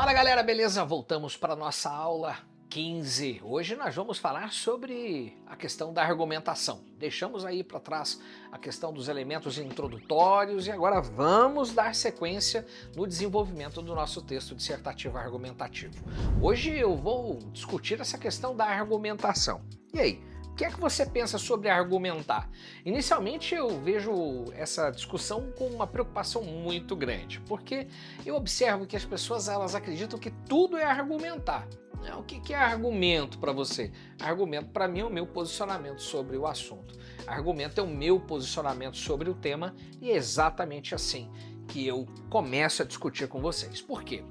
Fala galera, beleza? Voltamos para a nossa aula 15. Hoje nós vamos falar sobre a questão da argumentação. Deixamos aí para trás a questão dos elementos introdutórios e agora vamos dar sequência no desenvolvimento do nosso texto dissertativo argumentativo. Hoje eu vou discutir essa questão da argumentação. E aí? O que é que você pensa sobre argumentar? Inicialmente eu vejo essa discussão com uma preocupação muito grande, porque eu observo que as pessoas elas acreditam que tudo é argumentar. O que é argumento para você? Argumento para mim é o meu posicionamento sobre o assunto. Argumento é o meu posicionamento sobre o tema e é exatamente assim que eu começo a discutir com vocês. Por quê?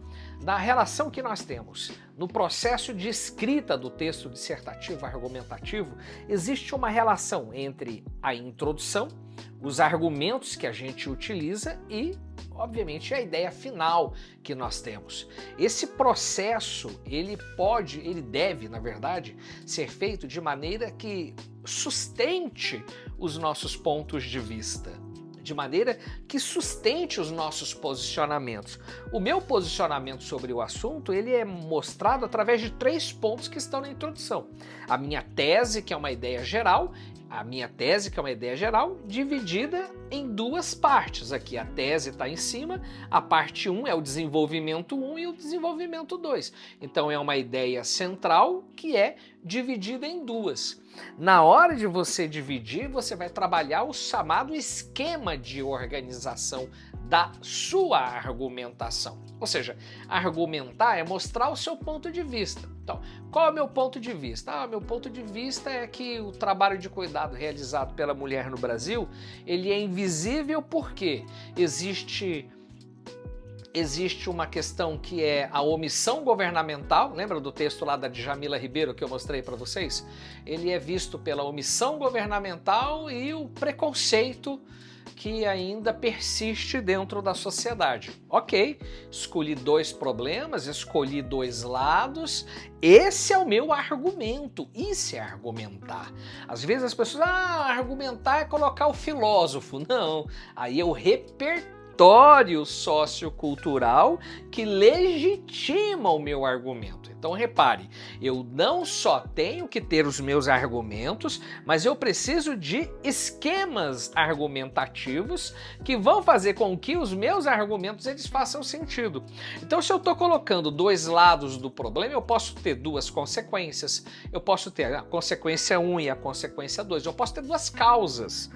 Na relação que nós temos no processo de escrita do texto dissertativo argumentativo, existe uma relação entre a introdução, os argumentos que a gente utiliza e, obviamente, a ideia final que nós temos. Esse processo, ele deve, na verdade, ser feito de maneira que sustente os nossos pontos de vista, de maneira que sustente os nossos posicionamentos. O meu posicionamento sobre o assunto, ele é mostrado através de 3 pontos que estão na introdução. A minha tese, que é uma ideia geral, dividida em 2 partes. Aqui a tese está em cima, a parte 1 é o desenvolvimento 1 e o desenvolvimento 2. Então é uma ideia central que é dividida em 2. Na hora de você dividir, você vai trabalhar o chamado esquema de organização da sua argumentação. Ou seja, argumentar é mostrar o seu ponto de vista. Então, qual é o meu ponto de vista? Meu ponto de vista é que o trabalho de cuidado realizado pela mulher no Brasil, ele é invisível porque existe uma questão que é a omissão governamental, lembra do texto lá da Djamila Ribeiro que eu mostrei para vocês? Ele é visto pela omissão governamental e o preconceito que ainda persiste dentro da sociedade. Ok, escolhi 2 problemas, escolhi 2 lados, esse é o meu argumento, isso é argumentar. Às vezes as pessoas, argumentar é colocar o filósofo. Não, aí é o repertório sociocultural que legitima o meu argumento. Então repare, eu não só tenho que ter os meus argumentos, mas eu preciso de esquemas argumentativos que vão fazer com que os meus argumentos eles façam sentido. Então se eu estou colocando 2 lados do problema, eu posso ter 2 consequências, eu posso ter a consequência 1 e a consequência 2, eu posso ter 2 causas.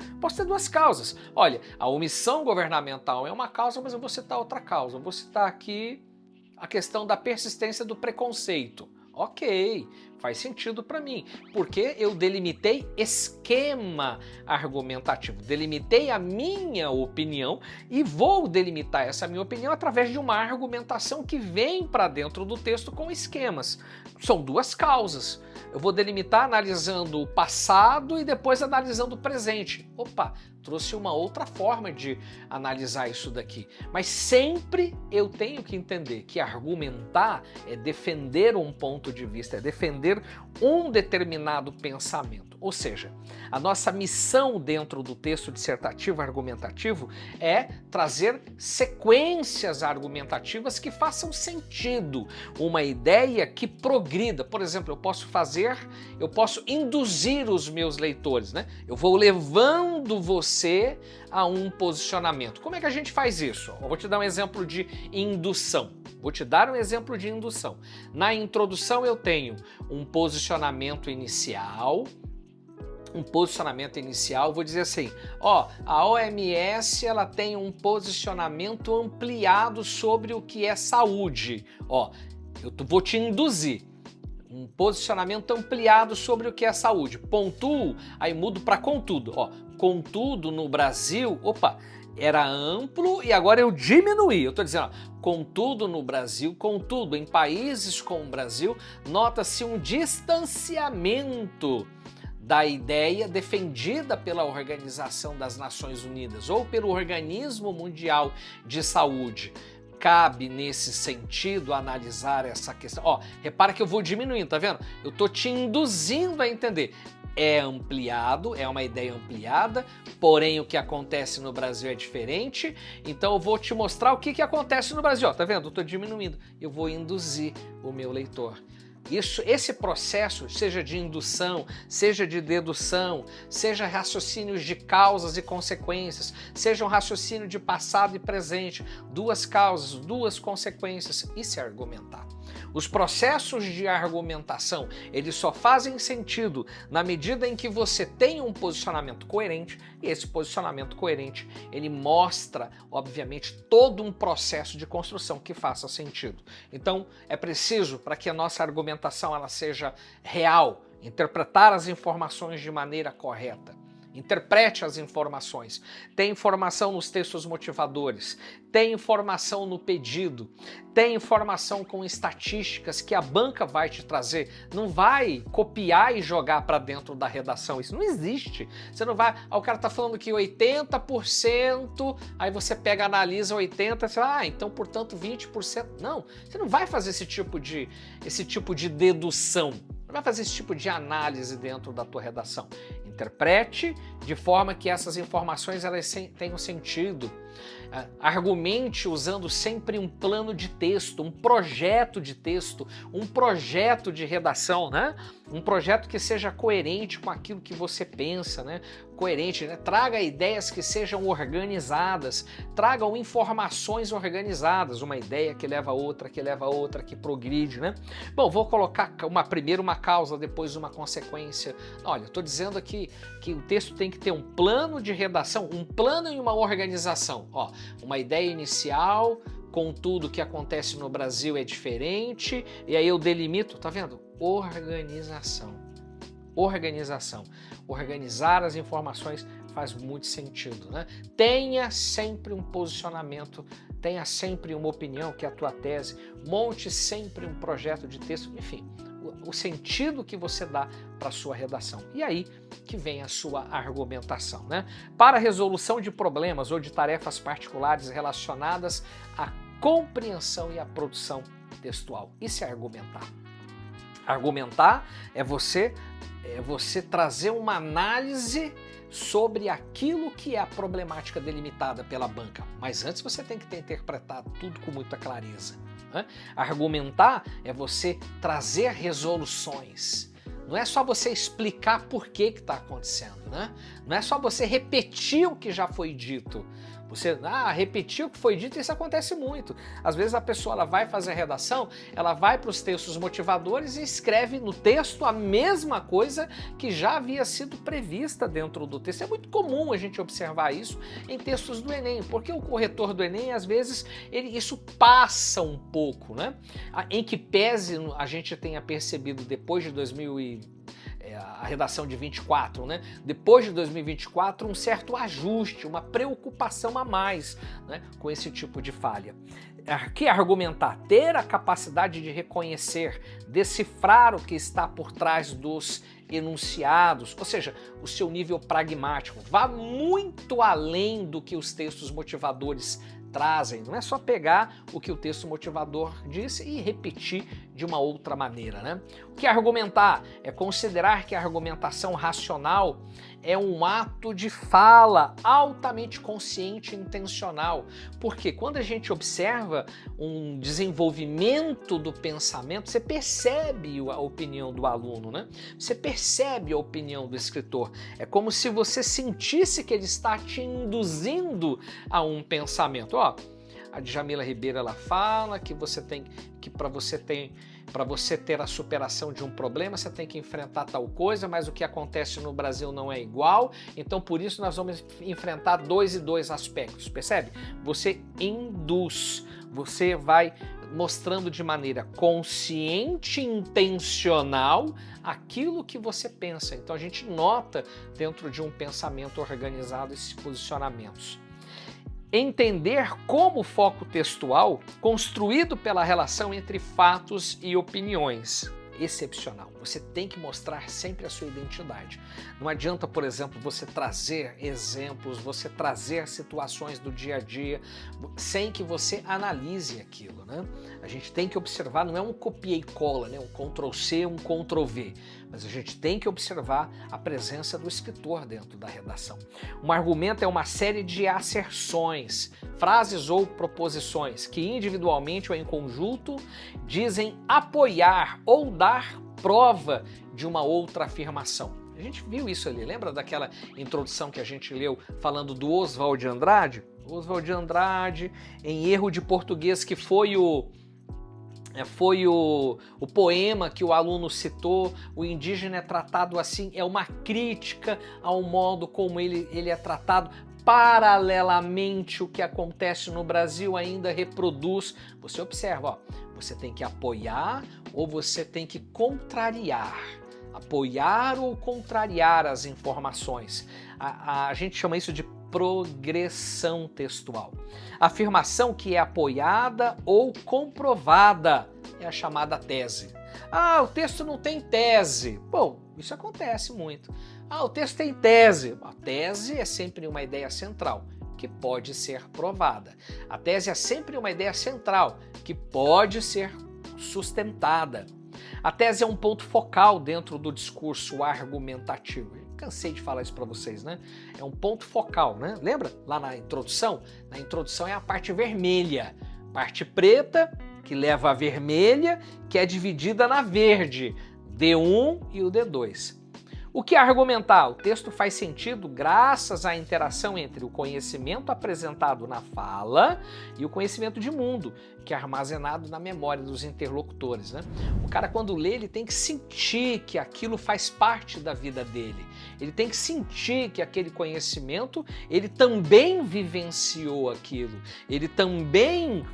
Olha, a omissão governamental é uma causa, mas eu vou citar outra causa. Eu vou citar aqui a questão da persistência do preconceito. Ok, faz sentido para mim, porque eu delimitei esquema argumentativo, delimitei a minha opinião e vou delimitar essa minha opinião através de uma argumentação que vem para dentro do texto com esquemas. São 2 causas. Eu vou delimitar analisando o passado e depois analisando o presente. Opa, trouxe uma outra forma de analisar isso daqui. Mas sempre eu tenho que entender que argumentar é defender um ponto de vista, é defender um determinado pensamento. Ou seja, a nossa missão dentro do texto dissertativo argumentativo é trazer sequências argumentativas que façam sentido, uma ideia que progrida. Por exemplo, eu posso induzir os meus leitores, né? Eu vou levando você a um posicionamento. Como é que a gente faz isso? Eu vou te dar um exemplo de indução. Na introdução eu tenho um posicionamento inicial, vou dizer assim, a OMS ela tem um posicionamento ampliado sobre o que é saúde. Eu vou te induzir. Um posicionamento ampliado sobre o que é saúde. Pontuo, aí mudo para contudo. Contudo, no Brasil, era amplo e agora eu diminuí. Eu estou dizendo, contudo no Brasil, contudo em países como o Brasil, nota-se um distanciamento da ideia defendida pela Organização das Nações Unidas ou pelo Organismo Mundial de Saúde. Cabe, nesse sentido, analisar essa questão. Repara que eu vou diminuindo, tá vendo? Eu estou te induzindo a entender. é ampliado, é uma ideia ampliada, porém o que acontece no Brasil é diferente, então eu vou te mostrar o que acontece no Brasil. Ó, tá vendo? Eu estou diminuindo, eu vou induzir o meu leitor. Esse processo, seja de indução, seja de dedução, seja raciocínios de causas e consequências, seja um raciocínio de passado e presente, duas causas, duas consequências, isso é argumentar. Os processos de argumentação, eles só fazem sentido na medida em que você tem um posicionamento coerente, e esse posicionamento coerente, ele mostra, obviamente, todo um processo de construção que faça sentido. Então, é preciso, para que a nossa argumentação ela seja real, interpretar as informações de maneira correta. Interprete as informações. Tem informação nos textos motivadores, tem informação no pedido, tem informação com estatísticas que a banca vai te trazer. Não vai copiar e jogar para dentro da redação. Isso não existe. Você não vai... o cara tá falando que 80%, aí você pega, analisa 80%, você fala, então, portanto, 20%. Não, você não vai fazer esse tipo de dedução. Não vai fazer esse tipo de análise dentro da tua redação. Interprete de forma que essas informações elas tenham sentido. Argumente usando sempre um plano de texto, um projeto de texto, um projeto de redação, né? Um projeto que seja coerente com aquilo que você pensa, né? Coerente, né? Traga ideias que sejam organizadas, tragam informações organizadas, uma ideia que leva a outra, que progride, né? Bom, vou colocar primeiro uma causa, depois uma consequência. Olha, estou dizendo aqui que o texto tem que ter um plano de redação, um plano e uma organização. Ó, uma ideia inicial, com tudo que acontece no Brasil é diferente, e aí eu delimito, tá vendo? Organização. Organização. Organizar as informações faz muito sentido, né? Tenha sempre um posicionamento, tenha sempre uma opinião, que é a tua tese, monte sempre um projeto de texto, enfim, o sentido que você dá para a sua redação. E aí que vem a sua argumentação, né? Para a resolução de problemas ou de tarefas particulares relacionadas à compreensão e à produção textual. Isso é argumentar. Argumentar é você trazer uma análise sobre aquilo que é a problemática delimitada pela banca. Mas antes você tem que ter interpretado tudo com muita clareza, né? Argumentar é você trazer resoluções. Não é só você explicar por que está acontecendo, né? Não é só você repetir o que já foi dito. Você repetir o que foi dito, isso acontece muito. Às vezes a pessoa ela vai fazer a redação, ela vai para os textos motivadores e escreve no texto a mesma coisa que já havia sido prevista dentro do texto. É muito comum a gente observar isso em textos do Enem, porque o corretor do Enem, às vezes, isso passa um pouco, né? Em que pese a gente tenha percebido depois de a redação de 24, né? Depois de 2024, um certo ajuste, uma preocupação a mais, né, com esse tipo de falha. Que argumentar? Ter a capacidade de reconhecer, decifrar o que está por trás dos enunciados, ou seja, o seu nível pragmático. Vá muito além do que os textos motivadores trazem. Não é só pegar o que o texto motivador disse e repetir de uma outra maneira, né? O que é argumentar? É considerar que a argumentação racional é um ato de fala altamente consciente e intencional. Porque quando a gente observa um desenvolvimento do pensamento, você percebe a opinião do aluno, né? Você percebe a opinião do escritor. É como se você sentisse que ele está te induzindo a um pensamento. Ó, a Djamila Ribeiro ela fala que para você ter a superação de um problema, você tem que enfrentar tal coisa, mas o que acontece no Brasil não é igual, então por isso nós vamos enfrentar 2 e 2 aspectos, percebe? Você induz, você vai mostrando de maneira consciente e intencional aquilo que você pensa. Então a gente nota dentro de um pensamento organizado esses posicionamentos. Entender como o foco textual, construído pela relação entre fatos e opiniões. Excepcional. Você tem que mostrar sempre a sua identidade. Não adianta, por exemplo, você trazer exemplos, você trazer situações do dia a dia, sem que você analise aquilo, né? A gente tem que observar, não é um copia e cola, né? Um Ctrl+C, um Ctrl+V. mas a gente tem que observar a presença do escritor dentro da redação. Um argumento é uma série de asserções, frases ou proposições que individualmente ou em conjunto dizem apoiar ou dar prova de uma outra afirmação. A gente viu isso ali, lembra daquela introdução que a gente leu falando do Oswald de Andrade? Oswald de Andrade, em erro de português, que foi o poema que o aluno citou. O indígena é tratado assim, é uma crítica ao modo como ele é tratado. Paralelamente, o que acontece no Brasil ainda reproduz. Você observa, ó, você tem que apoiar ou você tem que contrariar. Apoiar ou contrariar as informações. A gente chama isso de progressão textual. A afirmação que é apoiada ou comprovada é a chamada tese. Ah, o texto não tem tese. Bom, isso acontece muito. Ah, o texto tem tese. A tese é sempre uma ideia central que pode ser provada. A tese é sempre uma ideia central que pode ser sustentada. A tese é um ponto focal dentro do discurso argumentativo. Eu cansei de falar isso para vocês, né? É um ponto focal, né? Lembra? Lá na introdução? Na introdução é a parte vermelha. Parte preta, que leva a vermelha, que é dividida na verde. D1 e o D2. O que é argumentar? O texto faz sentido graças à interação entre o conhecimento apresentado na fala e o conhecimento de mundo, que é armazenado na memória dos interlocutores, né? O cara, quando lê, ele tem que sentir que aquilo faz parte da vida dele. Ele tem que sentir que aquele conhecimento, ele também vivenciou aquilo. Ele também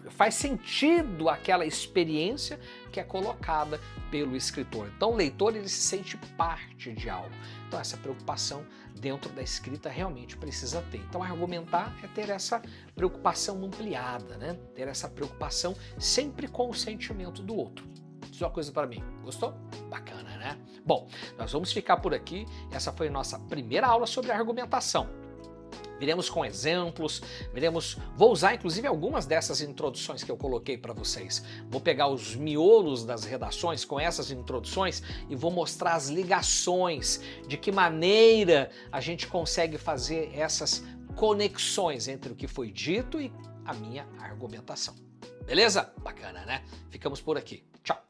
faz sentido aquela experiência que é colocada pelo escritor. Então o leitor, ele se sente parte de algo. Então essa preocupação dentro da escrita realmente precisa ter. Então argumentar é ter essa preocupação ampliada, né? Ter essa preocupação sempre com o sentimento do outro. Diz uma coisa para mim, gostou? Bacana, né? Bom, nós vamos ficar por aqui. Essa foi a nossa primeira aula sobre argumentação. Viremos com exemplos, vou usar inclusive algumas dessas introduções que eu coloquei para vocês. Vou pegar os miolos das redações com essas introduções e vou mostrar as ligações, de que maneira a gente consegue fazer essas conexões entre o que foi dito e a minha argumentação. Beleza? Bacana, né? Ficamos por aqui. Tchau!